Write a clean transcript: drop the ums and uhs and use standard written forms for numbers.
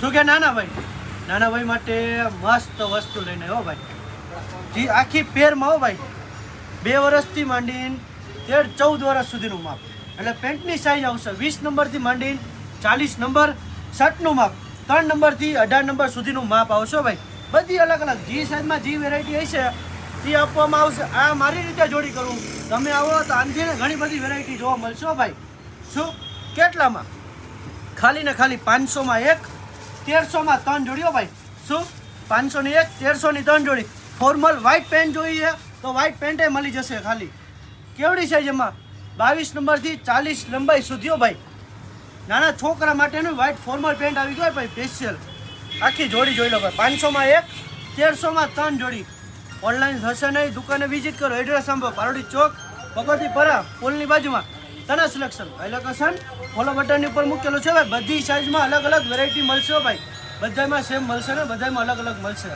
શું કે નાના ભાઈ માટે મસ્ત વસ્તુ લઈને હો ભાઈ જી આખી પેરમાં હો ભાઈ 2 વર્ષથી માંડીને 13-14 વર્ષ સુધીનું માપ એટલે પેન્ટની સાઈઝ આવશે 20 નંબરથી માંડીને 40 નંબર શર્ટનું માપ 3 નંબરથી 18 નંબર સુધીનું માપ આવશે ભાઈ બધી અલગ અલગ જી સાઈઝમાં જી વેરાયટી હશે એ આપવામાં આવશે આ મારી રીતે જોડી કરું તમે આવો તો આનથી ઘણી બધી વેરાયટી જોવા મળશે ભાઈ શું કેટલામાં ખાલી ને ખાલી 500માં 1 1300માં 3 જોડીઓ ભાઈ શું 500 ની 1 1300 ની 3 જોડી ફોર્મલ વ્હાઇટ પેન્ટ જોઈએ તો વ્હાઇટ પેન્ટે મળી જશે ખાલી કેવડી સાઈઝ એમાં 22 નંબરથી 40 લંબાઈ સુધીઓ ભાઈ નાના છોકરા માટેનું વ્હાઇટ ફોર્મલ પેન્ટ આવી ગયો ભાઈ સ્પેશિયલ આખી જોડી જોઈ લો ભાઈ 500માં 1 1300માં 3 જોડી ઓનલાઈન થશે નહીં દુકાને વિઝિટ કરો એડ્રેસ સાંભળો પારોડી ચોક ભગવતી પરા પુલની બાજુમાં તના સિલેક્શન લોકેશન ફોલો બટનની ઉપર મૂકેલું છે ભાઈ બધી સાઈઝમાં અલગ અલગ વેરાયટી મળશે ભાઈ બધામાં સેમ મળશે ને બધામાં અલગ અલગ મળશે